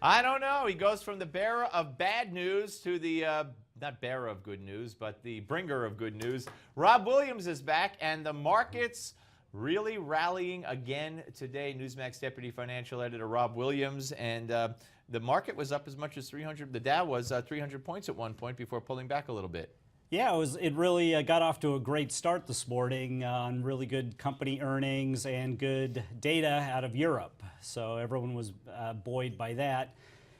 I don't know. He goes from the bearer of bad news to the, not bearer of good news, but the bringer of good news. Rob Williams is back, and the markets really rallying again today. Newsmax Deputy Financial Editor Rob Williams, and the market was up as much as 300. The Dow was 300 points at one point before pulling back a little bit. Yeah, it really got off to a great start this morning on really good company earnings and good data out of Europe. So everyone was buoyed by that.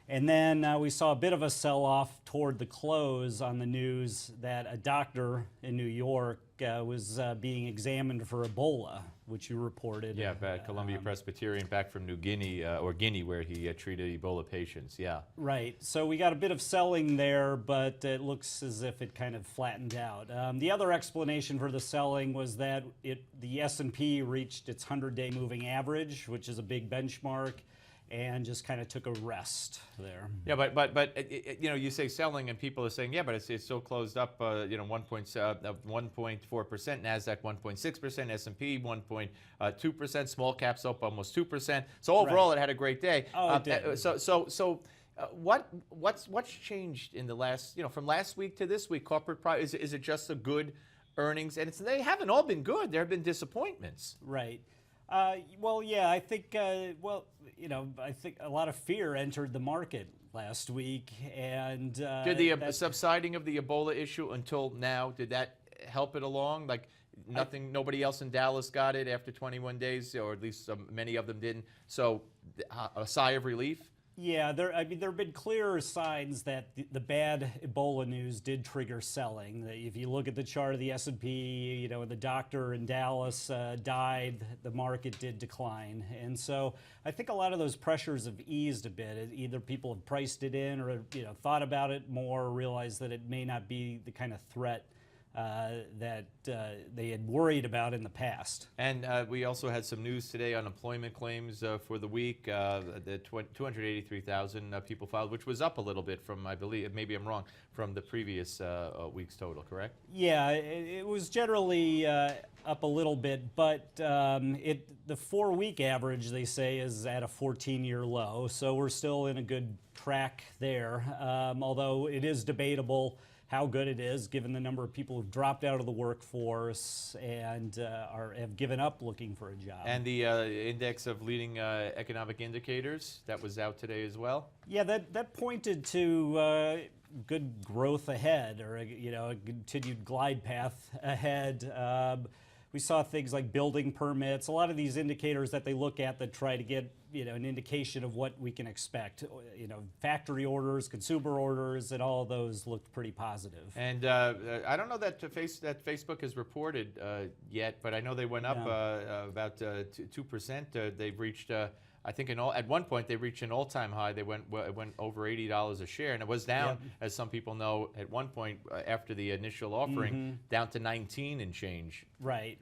And then we saw a bit of a sell-off toward the close on the news that a doctor in New York was being examined for Ebola, which you reported. Yeah, Columbia Presbyterian back from New Guinea, or Guinea, where he treated Ebola patients, yeah. Right, so we got a bit of selling there, but it looks as if it kind of flattened out. The other explanation for the selling was that the S&P reached its 100-day moving average, which is a big benchmark, and just kind of took a rest there. Yeah, but you know, you say selling, and people are saying, yeah, but it's still closed up, you know, 1.4%, Nasdaq 1.6%, S&P 1.2%, small caps up almost 2%. So overall, It had a great day. Oh, it did. What's changed in the last, you know, from last week to this week? Corporate is it just a good earnings? And they haven't all been good. There have been disappointments. Right. Well, yeah, I think, I think a lot of fear entered the market last week. And did the subsiding of the Ebola issue until now, did that help it along? Like nobody else in Dallas got it after 21 days, or at least many of them didn't. So a sigh of relief? Yeah, there have been clearer signs that the bad Ebola news did trigger selling. If you look at the chart of the S&P, you know, the doctor in Dallas died, the market did decline. And so I think a lot of those pressures have eased a bit. Either people have priced it in, or thought about it more, realized that it may not be the kind of threat that they had worried about in the past. And we also had some news today on employment claims for the week. The 283,000 people filed, which was up a little bit from, I believe, maybe I'm wrong, from the previous week's total, correct? Yeah, it was generally up a little bit, but the 4-week average, they say, is at a 14-year low. So we're still in a good track there, although it is debatable how good it is, given the number of people who've dropped out of the workforce and have given up looking for a job. And the index of leading economic indicators, that was out today as well? Yeah, that pointed to good growth ahead, or a continued glide path ahead. We saw things like building permits, a lot of these indicators that they look at that try to get an indication of what we can expect. Factory orders, consumer orders, and all of those looked pretty positive. And I don't know that Facebook has reported yet, but I know they went up about 2%. They've reached. I think at one point they reached an all-time high. They went over $80 a share, and it was down, as some people know, at one point after the initial offering, down to 19 and change. Right.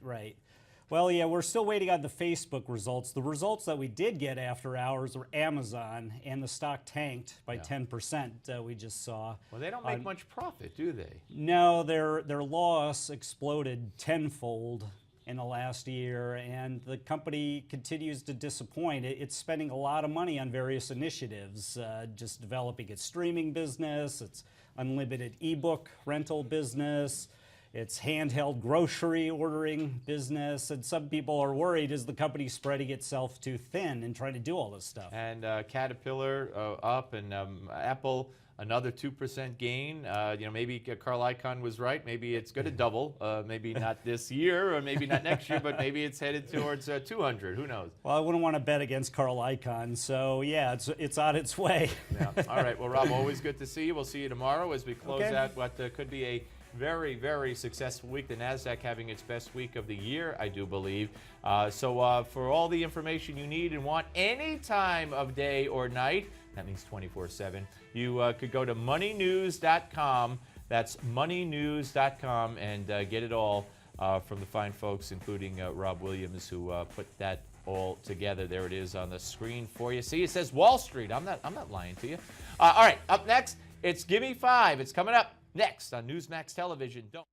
Well, yeah, we're still waiting on the Facebook results. The results that we did get after hours were Amazon, and the stock tanked by 10%. We just saw. Well, they don't make much profit, do they? No, their loss exploded tenfold in the last year, and the company continues to disappoint. It's spending a lot of money on various initiatives, just developing its streaming business, its unlimited ebook rental business, its handheld grocery ordering business, and some people are worried, is the company spreading itself too thin and trying to do all this stuff? And Caterpillar up, and Apple another 2% gain. Maybe Carl Icahn was right. Maybe it's going to double. Maybe not this year, or maybe not next year, but maybe it's headed towards 200. Who knows? Well, I wouldn't want to bet against Carl Icahn, so yeah, it's on its way. Yeah. All right. Well, Rob, always good to see you. We'll see you tomorrow as we close out what could be a very, very successful week. The Nasdaq having its best week of the year, I do believe. So for all the information you need and want any time of day or night, that means 24/7, you could go to moneynews.com. That's moneynews.com, and get it all from the fine folks, including Rob Williams, who put that all together. There it is on the screen for you. See, it says Wall Street. I'm not lying to you. All right, up next, it's Gimme 5. It's coming up next on Newsmax Television. Don't